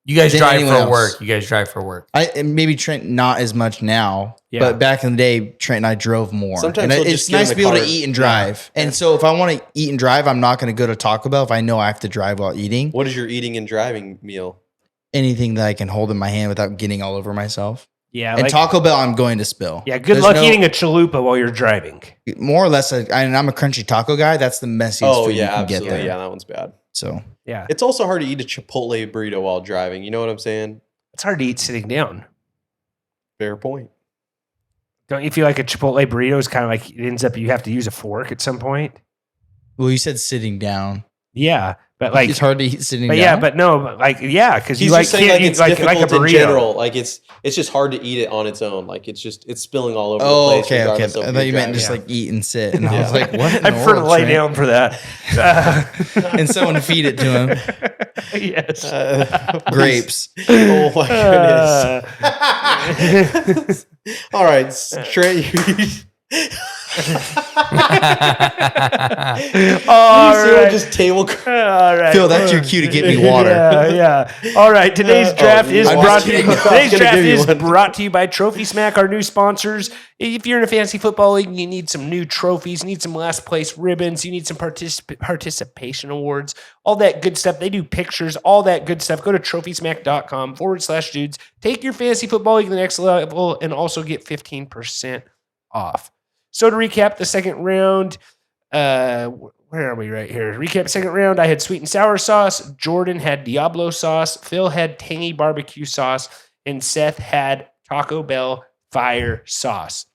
you guys than drive anyone for else. work. You guys drive for work. And maybe Trent not as much now, Yeah. but back in the day, Trent and I drove more. Sometimes and we'll it's just get in nice the to be able to car. eat and drive. And so if I want to eat and drive, I'm not going to go to Taco Bell if I know I have to drive while eating. What is your eating and driving meal? Anything that I can hold in my hand without getting all over myself. Yeah, And like, Taco Bell, I'm going to spill. yeah. Good There's luck no- eating a chalupa while you're driving. More or less, and I'm a crunchy taco guy. That's the messiest Oh food yeah, you can get absolutely. there. Yeah, that one's bad. So Yeah, It's also hard to eat a Chipotle burrito while driving. You know what I'm saying? it's hard to eat sitting down. Fair point. Don't you feel like a Chipotle burrito is kind of like it ends up you have to use a fork at some point? well, you said sitting down. Yeah, but like It's hard to eat sitting But down. yeah, but no, but like yeah, because you He's like just saying can't like eat it's like a difficult burrito. in general. Like it's just hard to eat it on its own. Like it's spilling all over the Oh, place. okay. I regardless of thought your you meant driving. just Yeah. like eat and sit, and I Yeah. was like, "What?" in I the prefer to world, lay Trent? down for that. and someone feed it to him. Yes. Grapes. Oh my goodness. Uh, All right, Trent. all right. Just table. All right. Phil, that's your cue to get me water. Yeah. All right. Today's draft is I'm brought just to you. kidding. I was Today's gonna draft give you is one. brought to you by Trophy Smack, our new sponsors. If you're in a fantasy football league, and you need some new trophies, you need some last place ribbons, you need some participation awards, all that good stuff. They do pictures, all that good stuff. Go to trophysmack.com/dudes. Take your fantasy football league to the next level and also get 15% off. So to recap the second round, where are we right here? Recap second round. I had sweet and sour sauce. Jordan had Diablo sauce. Phil had tangy barbecue sauce. And Seth had Taco Bell fire sauce.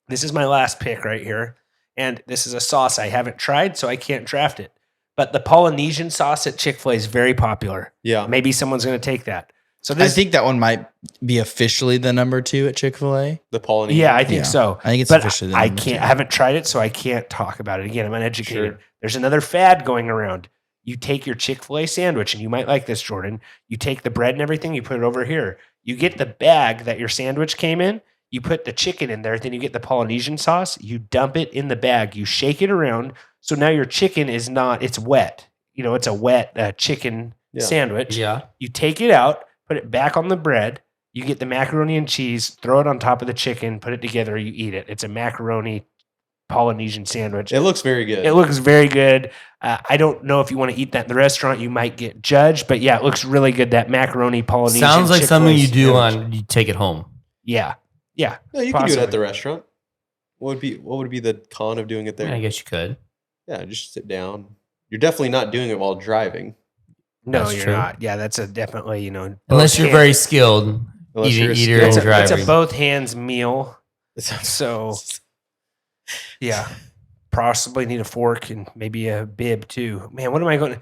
This is my last pick right here. And this is a sauce I haven't tried, so I can't draft it. But the Polynesian sauce at Chick-fil-A is very popular. Yeah. Maybe someone's going to take that. So I this, think that one might be officially the number 2 at Chick-fil-A. The Polynesian. yeah, I think Yeah. so. I think it's But officially the I number can't. 2. I haven't tried it, so I can't talk about it. Again, I'm uneducated. Sure. There's another fad going around. You take your Chick-fil-A sandwich, and you might like this, Jordan. You take the bread and everything, you put it over here. You get the bag that your sandwich came in. You put the chicken in there. Then you get the Polynesian sauce. You dump it in the bag. You shake it around. So now your chicken is not. It's wet. You know, it's a wet chicken Yeah. sandwich. Yeah. You take it out, put it back on the bread. You get the macaroni and cheese, throw it on top of the chicken, put it together, you eat it. It's a macaroni Polynesian sandwich. It looks very good. It looks very good. I don't know if you want to eat that in the restaurant. You might get judged, but yeah, it looks really good. That macaroni Polynesian Sounds like Chick-fil-A something you do sandwich. you take it home. Yeah. Yeah. No, you can do it possibly. at the restaurant. What would be the con of doing it there? I guess you could. Yeah, just sit down. You're definitely not doing it while driving. No, That's you're true. not. Yeah, that's a definitely, Unless both you're hand- very skilled Unless you're a eater skilled- and it's driver. a both hands meal. So yeah, possibly need a fork and maybe a bib too. Man, what am I going to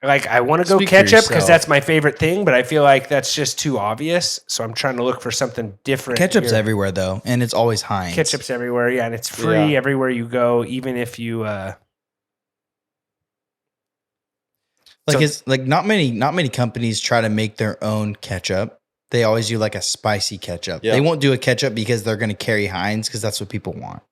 like? I want to go Speak for ketchup because yourself. that's my favorite thing, but I feel like that's just too obvious. So I'm trying to look for something different. Ketchup's here. everywhere though, and it's always Heinz. Ketchup's everywhere, yeah, and it's free Yeah. everywhere you go, even if you. Like So- it's like not many companies try to make their own ketchup. They always do like a spicy ketchup. Yeah. They won't do a ketchup because they're going to carry Heinz because that's what people want.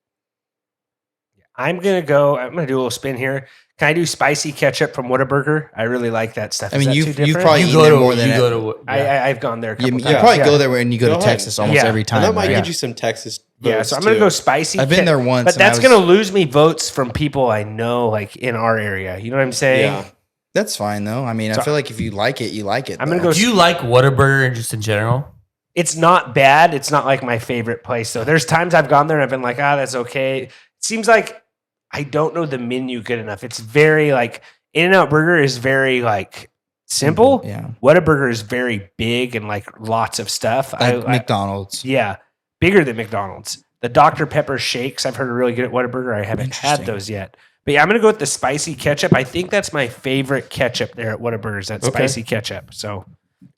I'm gonna do a little spin here. Can I do spicy ketchup from Whataburger? I really like that stuff. I Is mean, that you've too different? probably You eaten go there to more than you go to I've gone there. A couple you times. probably yeah. go there when you go Go to ahead. Texas almost Yeah. every time. And that might right? get you some Texas Yeah, votes, so I'm gonna too. go spicy. I've been there once, but and I that's was- gonna lose me votes from people I know, like in our area. You know what I'm saying? Yeah. That's fine though. I mean, So- I feel like if you like it, you like it. I'm gonna though. go Do you like Whataburger just in general? It's not bad. It's not like my favorite place though. There's times I've gone there and I've been like, that's okay. It seems like I don't know the menu good enough. It's very like In-N-Out Burger is very like simple. Yeah, Whataburger is very big and like lots of stuff. like McDonald's. Yeah, bigger than McDonald's. The Dr. Pepper shakes I've heard are really good at Whataburger. I haven't had Interesting. those yet. But yeah, I'm gonna go with the spicy ketchup. I think that's my favorite ketchup there at Whataburger's. That Okay. spicy ketchup. So What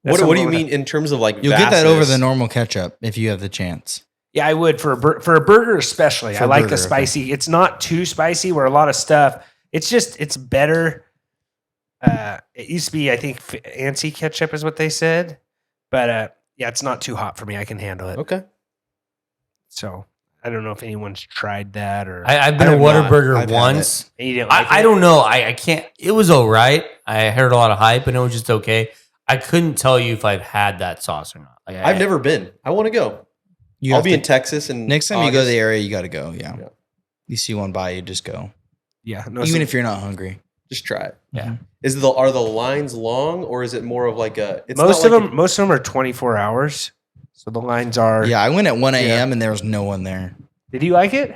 that's do you something mean in terms of like You'll get that over the vastness? normal ketchup if you have the chance. Yeah, I would for a burger especially. For I a like burger, the okay. spicy. It's not too spicy. Where a lot of stuff, it's better. It used to be, I think, Ansi ketchup is what they said, but yeah, it's not too hot for me. I can handle it. Okay. So I don't know if anyone's tried that or I've been I to have not. Whataburger I've had once. you didn't like I it? don't know. I can't. It was all right. I heard a lot of hype, and it was just okay. I couldn't tell you if I've had that sauce or not. Like, I've never been. I want to go. You I'll have be to- in Texas and next time you go to the area, you got to go. Yeah. Yeah. You see one by you, just go. Yeah, no, Even if you're not hungry. just try it. Yeah. Are the lines long or is it more of like a? It's most not of like them, most of them are 24 hours. So the lines are. Yeah, I went at 1 a.m. Yeah. and there was no one there. Did you like it?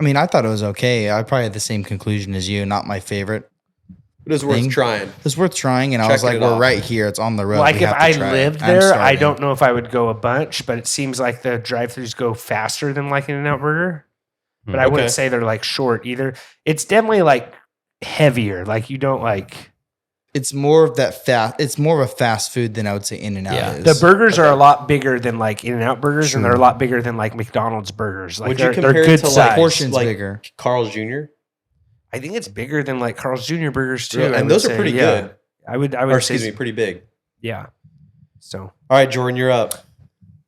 I mean, I thought it was okay. I probably had the same conclusion as you. Not my favorite. It is worth thing. trying. It was worth trying, and I was Checking like, it "We're off. right here. It's on the road." Like We if have to I try it. lived I'm there, I starving. don't know if I would go a bunch, but it seems like the drive-throughs go faster than like In-N-Out Burger. But I Okay. wouldn't say they're like short either. It's definitely like heavier. Like you don't like It's more of that fast. It's more of a fast food than I would say In-N-Out Yeah. is. the burgers are Okay. a lot bigger than like In-N-Out burgers, and True. they're a lot bigger than like McDonald's burgers. Like Would you they're compare it good to, like, size. portions like- bigger. Carl's Jr. I think it's bigger than like Carl's Jr. burgers too. Really? I And would those are say. pretty Yeah. good. I would Or say, excuse me, pretty big. yeah. So All right, Jordan, you're up.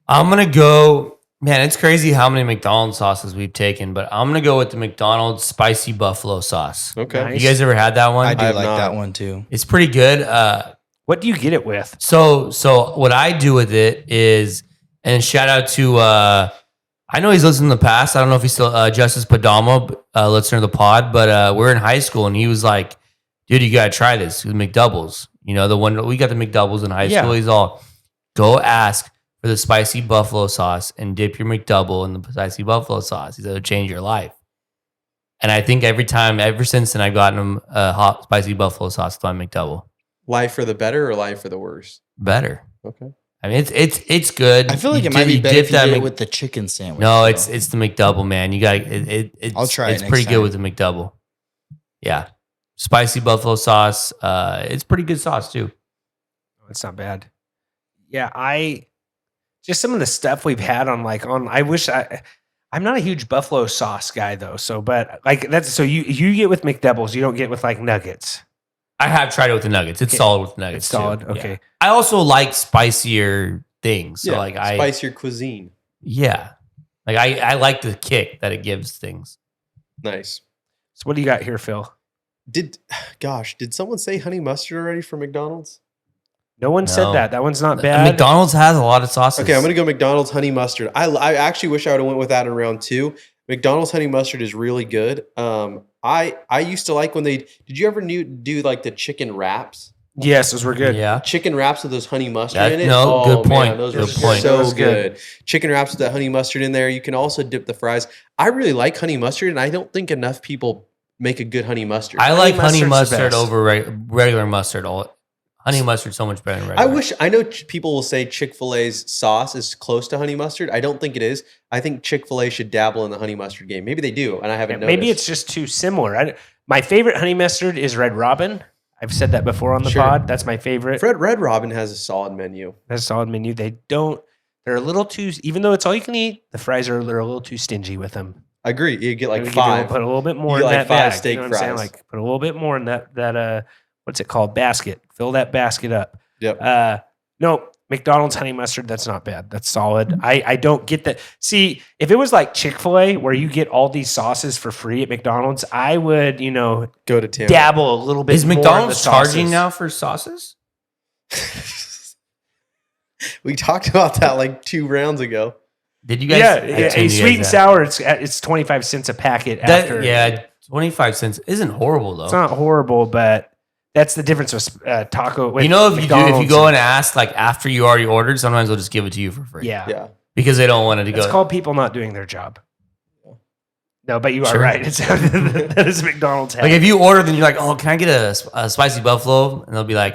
I'm gonna go. Man, it's crazy how many McDonald's sauces we've taken, but I'm gonna go with the McDonald's spicy buffalo sauce. Okay. Nice. You guys ever had that one? I do have like not. that one too. It's pretty good. what do you get it with? So what I do with it is, and shout out to I know he's listened in the past. I don't know if he's still Justice Padamo, listener of the pod, but we're in high school and he was like, "Dude, you gotta try this with McDoubles." You know, the one we got the McDoubles in high Yeah. school. He's all, "Go ask for the spicy buffalo sauce and dip your McDouble in the spicy buffalo sauce." He said it'll change your life. And I think ever since then, I've gotten him hot spicy buffalo sauce with my McDouble. Life for the better or life for the worse? Better. Okay. I mean, it's good. I feel like You it might dip- be you better dip if you that did it Mc- with the chicken sandwich. No, though. it's the McDouble, man. You got it's. I'll try it It's next pretty good time. with the McDouble. Yeah, spicy buffalo sauce. It's pretty good sauce too. It's not bad. Yeah, just some of the stuff we've had on I'm not a huge buffalo sauce guy though. So, but like that's so you get with McDoubles, you don't get with like nuggets. I have tried it with the nuggets. It's Okay. solid with the nuggets. It's solid. too. Okay. Yeah. I also like spicier things. So like spice your cuisine. like I like the kick that it gives things. Nice. So what do you got here, Phil? Did someone say honey mustard already for McDonald's? No one said No. that. That one's not bad. McDonald's has a lot of sauces. Okay, I'm gonna go McDonald's honey mustard. I actually wish I would have went with that in round 2. McDonald's honey mustard is really good. I used to like when they. Did you ever do like the chicken wraps? Yes, those were good. Yeah. Chicken wraps with those honey mustard That- in it. no, good point. Man, those Good are point. so That was good. good. Chicken wraps with that honey mustard in there. You can also dip the fries. I really like honey mustard, and I don't think enough people make a good honey mustard. I like honey mustard's the mustard best. over regular mustard. Honey mustard's so much better than regular. I know people will say Chick-fil-A's sauce is close to honey mustard. I don't think it is. I think Chick-fil-A should dabble in the honey mustard game. Maybe they do, and I haven't noticed. Maybe it's just too similar. My favorite honey mustard is Red Robin. I've said that before on the Sure. pod. That's my favorite. Red Robin has a solid menu. That's a solid menu. They're a little too, even though it's all you can eat, the fries are a little too stingy with them. I agree. You get like Maybe 5. Put a little bit more You in get that like 5 bag. steak You know what I'm saying? fries. Like put a little bit more in that what's it called? Basket. Fill that basket up. Yep. No, McDonald's honey mustard, that's not bad. That's solid. I don't get that. See, if it was like Chick-fil-A where you get all these sauces for free at McDonald's, I would, Go to town. dabble a little bit Is more in McDonald's the charging sauces. now for sauces? We talked about that like 2 rounds ago. Did you guys? Yeah, I tuned a you sweet and guys sour, it's 25 cents a packet after. Yeah, 25 cents isn't horrible though. It's not horrible, but that's the difference with taco. With You know, if you McDonald's. go and ask like after you already ordered, sometimes they'll just give it to you for free. Yeah. Yeah. because they don't want it to It's go. called people not doing their job. No, but you are Sure. right. It's that is McDonald's. Like if you order, then you're like, "Oh, can I get a spicy buffalo?" And they'll be like,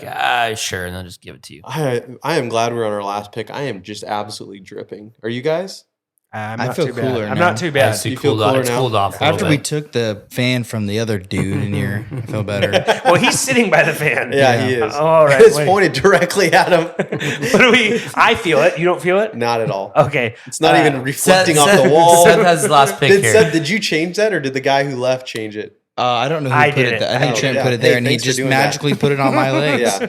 sure," and they'll just give it to you. I am glad we're on our last pick. I am just absolutely dripping. Are you guys? I'm I not feel too bad. cooler I'm now. not too bad. Actually, You feel cooled off. cooler It's now? cooled off a After little we bit. took the fan from the other dude in here, I feel better. Well, he's sitting by the fan. Yeah, he is. All right. It's wait. pointed directly at him. What do we? I feel it. You don't feel it? Not at all. Okay. It's not even reflecting Seth- off the wall. Seth has his last pick here. Did you change that, or did the guy who left change it? I don't know who I put did it it. there. I think Oh, Trent yeah. put it there, Hey, and he thanks for just doing that. magically put it on my legs. Yeah.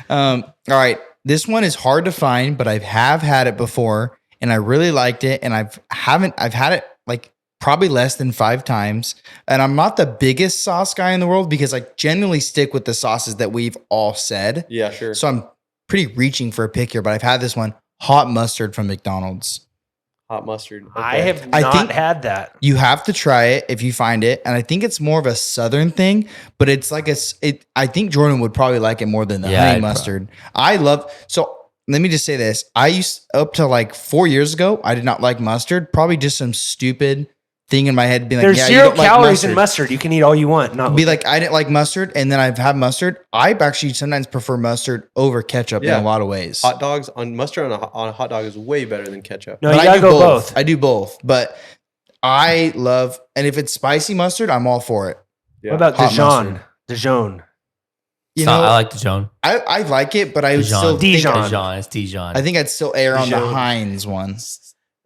All right. This one is hard to find, but I have had it before, and I really liked it. And I've had it like probably less than 5 times. And I'm not the biggest sauce guy in the world because I generally stick with the sauces that we've all said. Yeah, sure. So I'm pretty reaching for a pick here, but I've had this one, hot mustard from McDonald's. Hot mustard. I Okay. have I not think- had that. You have to try it if you find it, and I think it's more of a southern thing. But it's like I think Jordan would probably like it more than the Yeah, honey I'd mustard. So let me just say this: I used up to like 4 years ago, I did not like mustard. Probably just some stupid thing in my head being like, There's "Yeah, 0 you don't like calories in mustard." mustard. You can eat all you want. Not Be like, I didn't like mustard, and then I've had mustard. I actually sometimes prefer mustard over ketchup in Yeah. a lot of ways. Hot dogs on mustard on a hot dog is way better than ketchup. no, But you I gotta do go both. I do both, but I love, and if it's spicy mustard, I'm all for it. Yeah. What about Hot Dijon? mustard. Dijon. You know, I like Dijon. I like it, but I would Dijon. still think Dijon. Dijon. It's Dijon. I think I'd still err on the Dijon. Heinz one.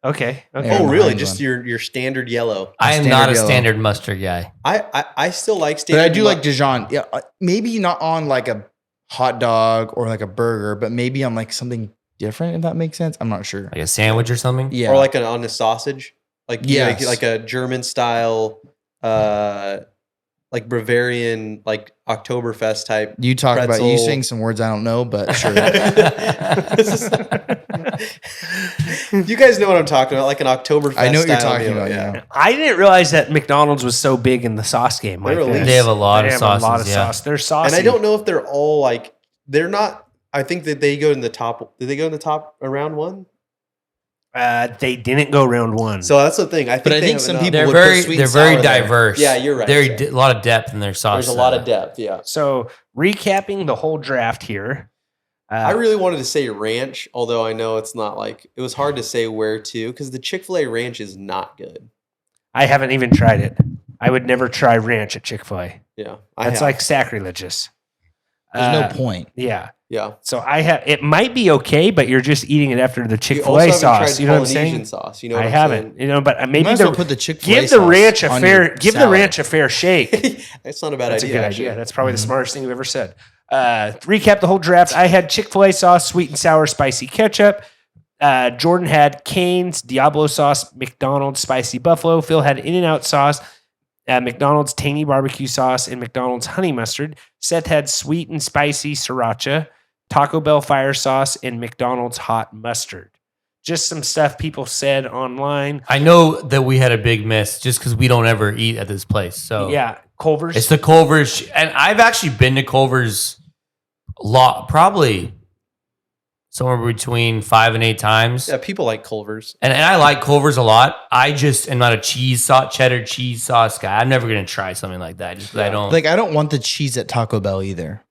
Okay. Yeah. Okay. Oh, really? Heinz Just one. your standard yellow. I am standard not a yellow. standard mustard guy. I still like But standard. I do like Dijon. Yeah, maybe not on like a hot dog or like a burger, but maybe on like something different. If that makes sense, I'm not sure. Like a sandwich or something. Yeah, or like on a sausage, like you Yes. make like a German style, like Bavarian, like Oktoberfest type. you talk about you pretzel. saying some words I don't know, but sure. You guys know what I'm talking about, like an Oktoberfest. I know what you're style talking meal, about. Yeah. I didn't realize that McDonald's was so big in the sauce game. Like They release- this. They have a lot They of have sauces. a lot of yeah. sauce. They're saucy. And I don't know if they're all like they're not. I think that they go in the top. Did they go in the top around one? They didn't go round one. So that's the thing. I think. But I they think have some enough. people They're would put very sweet they're and very sour there. diverse. Yeah, you're right. There's a lot of depth in their sauce. There's a lot of depth. Yeah. So recapping the whole draft here. I really wanted to say ranch, although I know it's not like it was hard to say where to because the Chick-fil-A ranch is not good. I haven't even tried it. I would never try ranch at Chick-fil-A. Yeah, That's like sacrilegious. There's no point. Yeah. yeah. So it might be okay, but you're just eating it after the You Chick-fil-A also haven't sauce. tried You know what I'm Polynesian saying? sauce. You know, I what I'm haven't. saying? You know, but maybe Might as well put the Chick-fil-A give the sauce ranch a on fair your give the salad. ranch a fair shake. It's not a bad That's idea. a good actually. idea. That's probably the smartest thing we've ever said. Recap the whole draft. I had Chick-fil-A sauce, sweet and sour, spicy ketchup. Jordan had Cain's Diablo sauce, McDonald's spicy buffalo. Phil had In-N-Out sauce, McDonald's tangy barbecue sauce, and McDonald's honey mustard. Seth had sweet and spicy sriracha. Taco Bell fire sauce, and McDonald's hot mustard. Just some stuff people said online. I know that we had a big miss just because we don't ever eat at this place. So Yeah, Culver's. it's the Culver's, and I've actually been to Culver's a lot, probably somewhere between 5 and 8 times. Yeah, people like Culver's. And I like Culver's a lot. I just am not a cheddar cheese sauce guy. I'm never gonna try something like that just because I don't. Like, I don't want the cheese at Taco Bell either.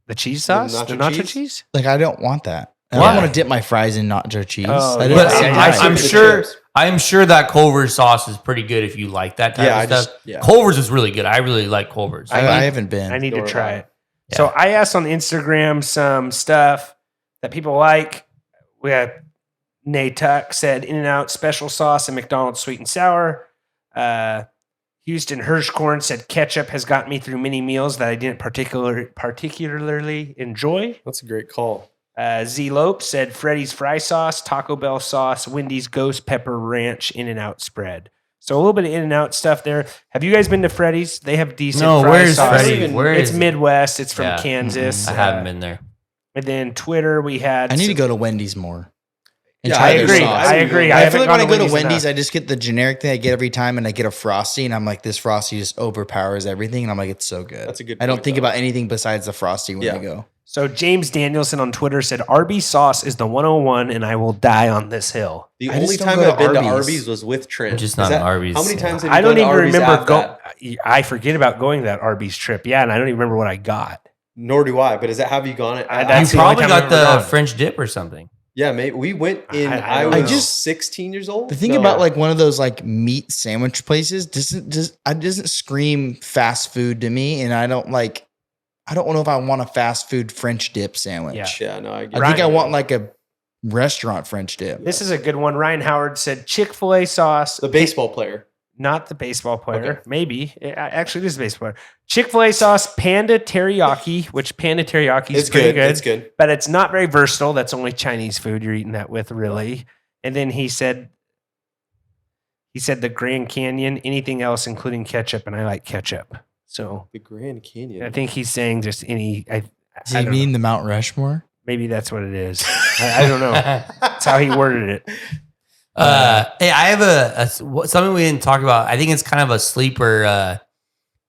the cheese sauce? nacho The nacho cheese? cheese? Like, I don't want that. I Why? don't want to dip my fries in nacho cheese. Oh, I yeah. don't- But Yeah, yeah, I'm yeah. sure. I'm sure that Culver's sauce is pretty good if you like that type Yeah, of I stuff. just- yeah. Culver's is really good. I really like Culver's. I haven't been. I need Nor to have try I. it. So I asked on Instagram some stuff that people like. We had Tuck said In-N-Out special sauce and McDonald's sweet and sour. Houston Hirschkorn said ketchup has gotten me through many meals that I didn't particularly enjoy. That's a great call. Z Lope said Freddy's fry sauce, Taco Bell sauce, Wendy's ghost pepper ranch In-N-Out spread. So a little bit of In-N-Out stuff there. Have you guys been to Freddy's? They have decent No, fry where's sauce. Freddy's? Where It's is it? Midwest. It's from Yeah. Kansas. I haven't been there. And then Twitter, we had. I need to some- go to Wendy's more. And Yeah, try I their agree. sauce. I agree. I, haven't feel like gone when I go to Wendy's Wendy's, enough. I just get the generic thing I get every time, and I get a Frosty, and I'm like, this Frosty just overpowers everything, and I'm like, it's so good. That's a good I don't point, think though. about anything besides the Frosty when Yeah. I go. So James Danielson on Twitter said Arby's sauce is the 101, and I will die on this hill. The I just only don't time go to I've been to Arby's. Arby's was with Trent. I'm just Is not that- an Arby's. How many times have you I don't gone to even Arby's remember after going. that? I forget about going to that Arby's trip. Yeah, and I don't even remember what I got. Nor do I. But is that have you gone? That's You the only probably time got I've ever the gone. French dip or something. Yeah, mate. We went in. I I don't was know. just 16 years old. The thing No. about like one of those like meat sandwich places doesn't scream fast food to me, and I don't know if I want a fast food French dip sandwich. Yeah. Yeah, no, I get I think it. I want like a restaurant French dip. This is a good one. Ryan Howard said Chick-fil-A sauce. the baseball player. Not the baseball player. Okay. Maybe. Actually, this is a baseball player. Chick-fil-A sauce, Panda Teriyaki, which Panda Teriyaki is It's pretty good. good. It's good. But it's not very versatile. That's only Chinese food you're eating that with, really. And then he said the Grand Canyon, anything else, including ketchup, and I like ketchup. So The Grand Canyon. I think he's saying just any. Does I he don't mean the Mount Rushmore? maybe that's what it is. I don't know. That's how he worded it. Hey, I have something we didn't talk about. I think it's kind of a sleeper.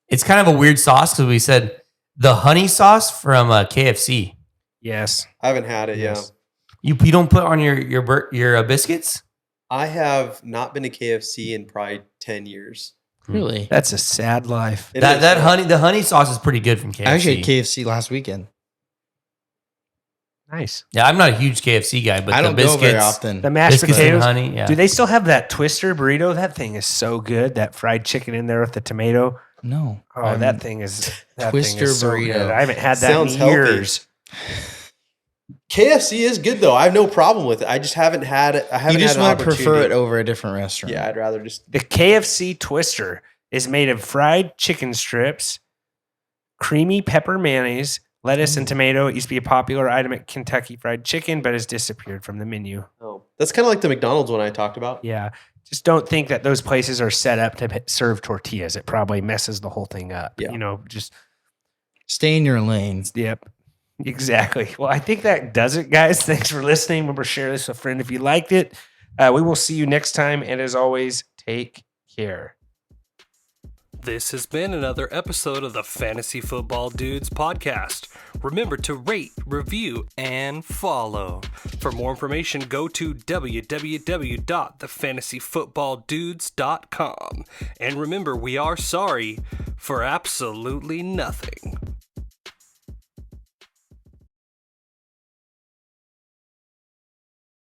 It's kind of a weird sauce because we said the honey sauce from KFC. Yes. I haven't had it. Yes. Yeah, You don't put on your biscuits. I have not been to KFC in probably 10 years. Really? That's a sad life. It That is, that yeah. the honey sauce is pretty good from KFC. I actually had KFC last weekend. Nice. Yeah, I'm not a huge KFC guy, but I the don't go biscuits, very often. The mashed biscuits and potatoes. honey. Yeah. Do they still have that Twister burrito? That thing is so good. That fried chicken in there with the tomato. No. Oh, that thing is Twister so burrito. good. I haven't had that Sounds in healthy. years. KFC is good though. I have no problem with it. I just haven't had it. I You haven't just had an want to prefer it opportunity. over a different restaurant. Yeah, I'd rather just. The KFC Twister is made of fried chicken strips, creamy pepper mayonnaise, lettuce, and tomato. It used to be a popular item at Kentucky Fried Chicken, but has disappeared from the menu. Oh, that's kind of like the McDonald's one I talked about. Yeah. Just don't think that those places are set up to serve tortillas. It probably messes the whole thing up. Yeah. You know, just, Stay in your lane. yep. Exactly. Well, I think that does it, guys. Thanks for listening. Remember, share this with a friend if you liked it. We will see you next time. And as always, take care. This has been another episode of the Fantasy Football Dudes podcast. Remember to rate, review, and follow. For more information, go to www.thefantasyfootballdudes.com. And remember, we are sorry for absolutely nothing.